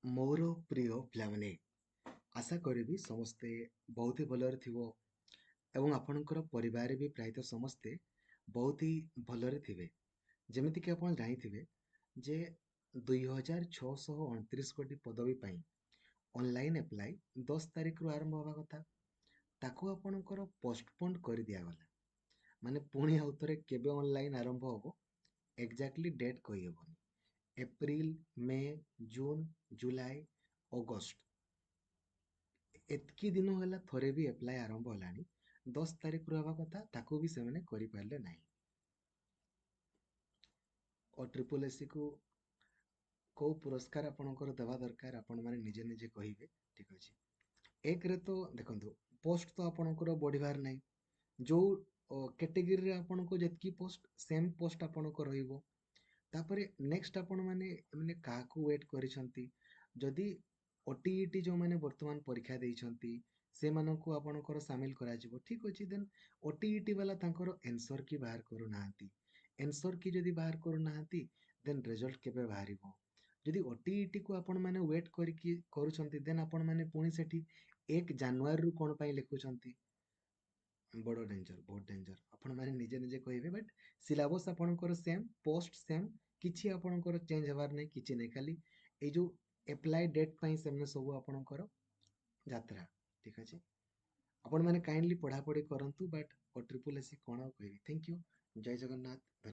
ମୋର ପ୍ରିୟ ପିଲାମାନେ, ଆଶା କରିବି ସମସ୍ତେ ବହୁତ ହି ଭଲରେ ଥିବ ଏବଂ ଆପଣଙ୍କର ପରିବାରରେ ବି ପ୍ରାୟତଃ ସମସ୍ତେ ବହୁତ ହି ଭଲରେ ଥିବେ। ଯେମିତିକି ଆପଣ ଜାଣିଥିବେ ଯେ 2629 ଗୋଟି ପଦବୀ ପାଇଁ ଅନଲାଇନ୍ ଆପ୍ଲାଏ 10 ତାରିଖରୁ ଆରମ୍ଭ ହେବା କଥା। ତାକୁ ଆପଣଙ୍କର ପୋଷ୍ଟପୋଣ୍ଡ କରିଦିଆଗଲା। ମାନେ ପୁଣି ଆଉ ଥରେ କେବେ ଅନଲାଇନ୍ ଆରମ୍ଭ ହେବ ଏକ୍ଜାକ୍ଟଲି ଡେଟ୍ କହିହେବନି। ଏପ୍ରିଲ, ମେ, ଜୁନ, ଜୁଲାଇ, ଅଗଷ୍ଟ ଏତିକି ଦିନ ହେଲା ଥରେ ବି ଆପ୍ଲାଏ ଆରମ୍ଭ ହେଲାଣି। 10 ତାରିଖରୁ ହେବା କଥା ତାକୁ ବି ସେମାନେ କରିପାରିଲେ ନାହିଁ। ଓ ଟ୍ରିପଲ୍ ଏସ୍ସିକୁ କୋଉ ପୁରସ୍କାର ଆପଣଙ୍କର ଦେବା ଦରକାର ଆପଣମାନେ ନିଜେ ନିଜେ କହିବେ। ଠିକ୍ ଅଛି। ଏକରେ ତ ଦେଖନ୍ତୁ, ପୋଷ୍ଟ ତ ଆପଣଙ୍କର ବଢ଼ିବାର ନାହିଁ। ଯୋଉ କ୍ୟାଟେଗୋରୀରେ ଆପଣଙ୍କୁ ଯେତିକି ପୋଷ୍ଟ ସେମ୍ ପୋଷ୍ଟ ଆପଣଙ୍କ ରହିବ। ତାପରେ ନେକ୍ସଟ ଆପଣମାନେ ମାନେ କାହାକୁ ୱେଟ୍ କରିଛନ୍ତି? ଯଦି OTET ଯେଉଁମାନେ ବର୍ତ୍ତମାନ ପରୀକ୍ଷା ଦେଇଛନ୍ତି ସେମାନଙ୍କୁ ଆପଣଙ୍କର ସାମିଲ କରାଯିବ, ଠିକ୍ ଅଛି। ଦେନ୍ OTET ବାଲା ତାଙ୍କର ଏନ୍ସର୍ କି ବାହାର କରୁନାହାନ୍ତି। ଏନ୍ସର୍ କି ଯଦି ବାହାର କରୁନାହାନ୍ତି ଦେନ୍ ରେଜଲ୍ଟ କେବେ ବାହାରିବ? ଯଦି OTETକୁ ଆପଣମାନେ ୱେଟ୍ କରିକି କରୁଛନ୍ତି ଦେନ୍ ଆପଣମାନେ ପୁଣି ସେଠି 1 ଜାନୁଆରୀରୁ କ'ଣ ପାଇଁ ଲେଖୁଛନ୍ତି? ବଡ଼ ଡେଞ୍ଜର, ବହୁତ ଡେଞ୍ଜର। ଆପଣମାନେ ନିଜେ ନିଜେ କହିବେ। ବଟ୍ ସିଲାବସ୍ ଆପଣଙ୍କର ସେମ୍, ପୋଷ୍ଟ ସେମ୍, କିଛି ଆପଣଙ୍କର ଚେଞ୍ଜ ହେବାର ନାହିଁ, କିଛି ନାହିଁ। ଖାଲି ଏଇ ଯେଉଁ ଏପ୍ଲାଏ ଡେଟ୍ ପାଇଁ ସେମାନେ ସବୁ ଆପଣଙ୍କର ଯାତ୍ରା। ଠିକ୍ ଅଛି। ଆପଣମାନେ କାଇଣ୍ଡଲି ପଢ଼ାପଢ଼ି କରନ୍ତୁ। ବଟ୍ ଓ ଟ୍ରିପଲ୍ ଏସ୍ସି କ'ଣ ଆଉ କହିବି। Thank you. ଜୟ ଜଗନ୍ନାଥ।